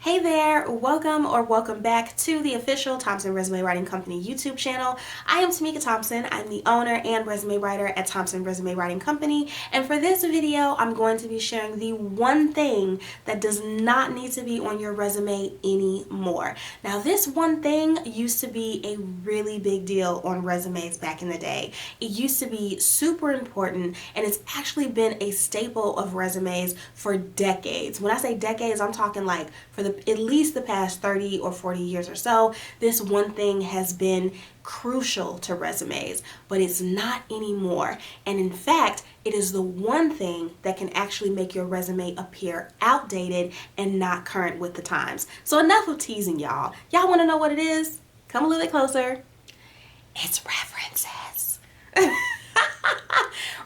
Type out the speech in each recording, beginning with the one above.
Hey there, welcome back to the official Thompson Resume Writing Company YouTube channel. I am Tamika Thompson. I'm the owner and resume writer at Thompson Resume Writing Company, and for this video I'm going to be sharing the one thing that does not need to be on your resume anymore. Now this one thing used to be a really big deal on resumes back in the day. It used to be super important, and it's actually been a staple of resumes for decades. When I say decades, I'm talking like for at least the past 30 or 40 years or so. This one thing has been crucial to resumes, but it's not anymore. And in fact, it is the one thing that can actually make your resume appear outdated and not current with the times. So enough of teasing y'all. Y'all want to know what it is? Come a little bit closer. It's references.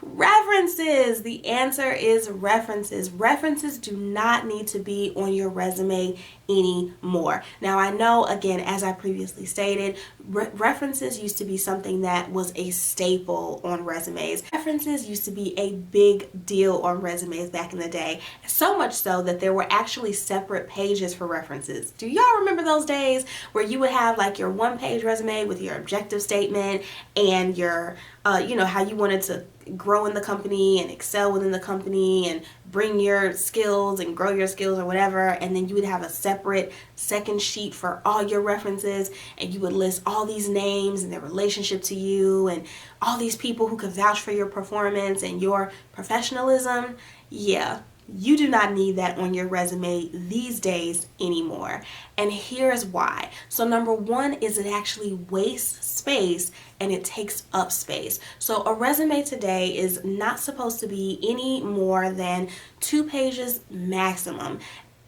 References. The answer is references. References do not need to be on your resume anymore. Now I know, again, as I previously stated, references used to be something that was a staple on resumes. References used to be a big deal on resumes back in the day, so much so that there were actually separate pages for references. Do y'all remember those days where you would have like your one-page resume with your objective statement and your how you wanted to grow in the company and excel within the company and bring your skills and grow your skills or whatever, and then you would have a separate second sheet for all your references, and you would list all these names and their relationship to you and all these people who could vouch for your performance and your professionalism. Yeah, you do not need that on your resume these days anymore. And here's why. So number one is it actually wastes space and it takes up space. So a resume today is not supposed to be any more than 2 pages maximum,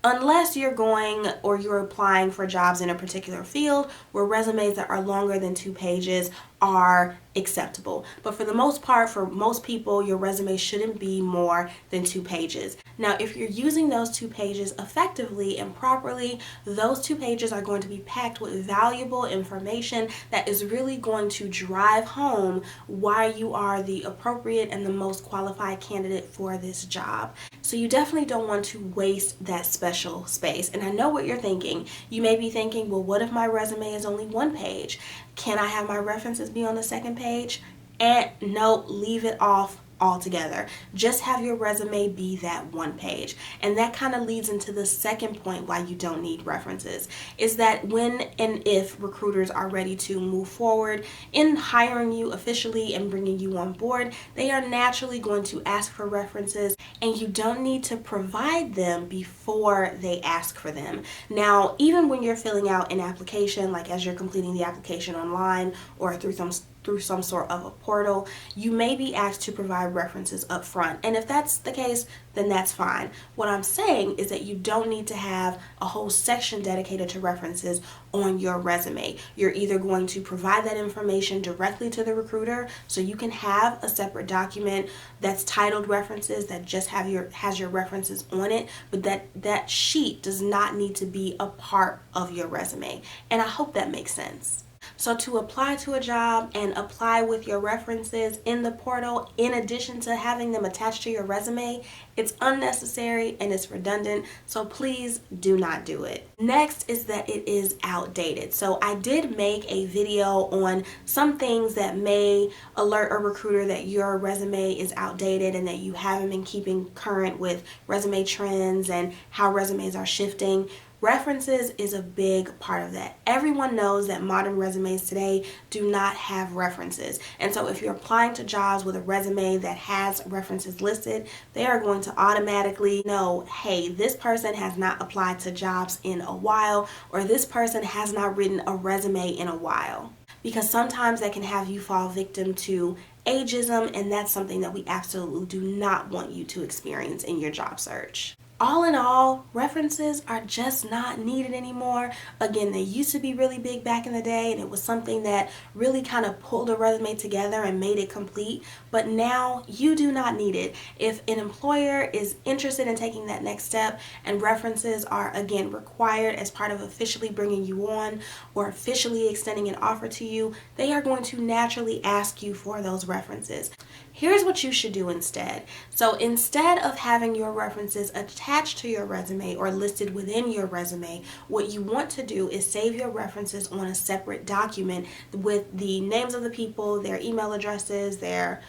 unless you're going or you're applying for jobs in a particular field where resumes that are longer than 2 pages are acceptable. But for the most part, for most people, your resume shouldn't be more than 2 pages. Now, if you're using those 2 pages effectively and properly, those 2 pages are going to be packed with valuable information that is really going to drive home why you are the appropriate and the most qualified candidate for this job. So you definitely don't want to waste that special space. And I know what you're thinking. You may be thinking, well, what if my resume is only 1 page? Can I have my references be on the 2nd page? And no, leave it off altogether. Just have your resume be that 1 page. And that kind of leads into the second point why you don't need references, is that when and if recruiters are ready to move forward in hiring you officially and bringing you on board, they are naturally going to ask for references, and you don't need to provide them before they ask for them. Now, even when you're filling out an application, like as you're completing the application online or through some sort of a portal, you may be asked to provide references up front. And if that's the case, then that's fine. What I'm saying is that you don't need to have a whole section dedicated to references on your resume. You're either going to provide that information directly to the recruiter, so you can have a separate document that's titled references that just has your references on it, but that sheet does not need to be a part of your resume. And I hope that makes sense. So to apply to a job and apply with your references in the portal, in addition to having them attached to your resume, it's unnecessary and it's redundant, so please do not do it. Next is that it is outdated. So I did make a video on some things that may alert a recruiter that your resume is outdated and that you haven't been keeping current with resume trends and how resumes are shifting. References is a big part of that. Everyone knows that modern resumes today do not have references. And so if you're applying to jobs with a resume that has references listed, they are going to automatically know, hey, this person has not applied to jobs in a while, or this person has not written a resume in a while. Because sometimes that can have you fall victim to ageism, and that's something that we absolutely do not want you to experience in your job search. All in all, references are just not needed anymore. Again, they used to be really big back in the day, and it was something that really kind of pulled a resume together and made it complete. But now you do not need it. If an employer is interested in taking that next step and references are, again, required as part of officially bringing you on or officially extending an offer to you, they are going to naturally ask you for those references. Here's what you should do instead. So instead of having your references attached to your resume or listed within your resume, what you want to do is save your references on a separate document with the names of the people, their email addresses, their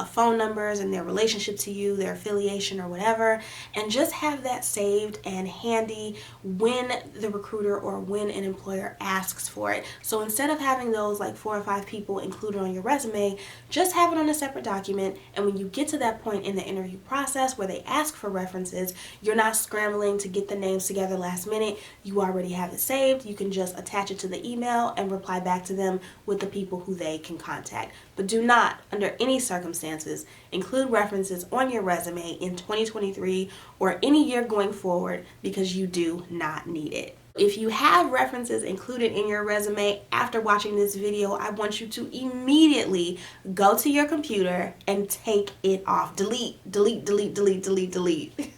phone numbers, and their relationship to you, their affiliation or whatever, and just have that saved and handy when the recruiter or when an employer asks for it. So instead of having those like 4 or 5 people included on your resume, just have it on a separate document, and when you get to that point in the interview process where they ask for references, you're not scrambling to get the names together last minute. You already have it saved. You can just attach it to the email and reply back to them with the people who they can contact. But do not, under any circumstances, include references on your resume in 2023 or any year going forward, because you do not need it. If you have references included in your resume after watching this video, I want you to immediately go to your computer and take it off. Delete, delete, delete, delete, delete, delete.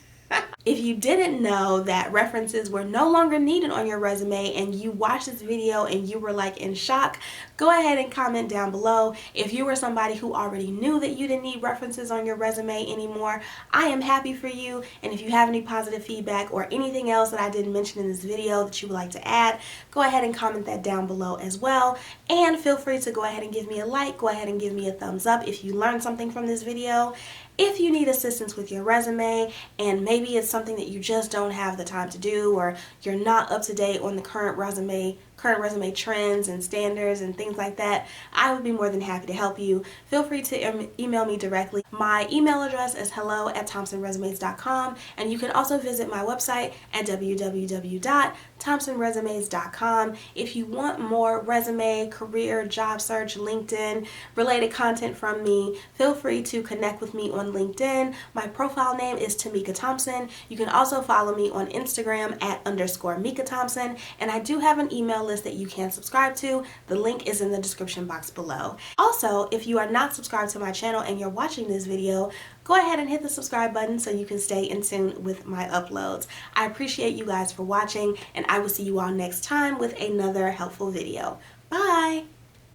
If you didn't know that references were no longer needed on your resume and you watched this video and you were like in shock, go ahead and comment down below. If you were somebody who already knew that you didn't need references on your resume anymore, I am happy for you. And if you have any positive feedback or anything else that I didn't mention in this video that you would like to add, go ahead and comment that down below as well. And feel free to go ahead and give me a like, go ahead and give me a thumbs up if you learned something from this video. If you need assistance with your resume and maybe it's something that you just don't have the time to do, or you're not up to date on the current resume trends and standards and things like that, I would be more than happy to help you. Feel free to email me directly. My email address is hello@thompsonresumes.com, and you can also visit my website at www.thompsonresumes.com. If you want more resume, career, job search, LinkedIn related content from me, feel free to connect with me on LinkedIn. My profile name is Tamika Thompson. You can also follow me on Instagram at _Mika Thompson, and I do have an email list that you can subscribe to. The link is in the description box below. Also, if you are not subscribed to my channel and you're watching this video, go ahead and hit the subscribe button so you can stay in tune with my uploads. I appreciate you guys for watching, and I will see you all next time with another helpful video. Bye!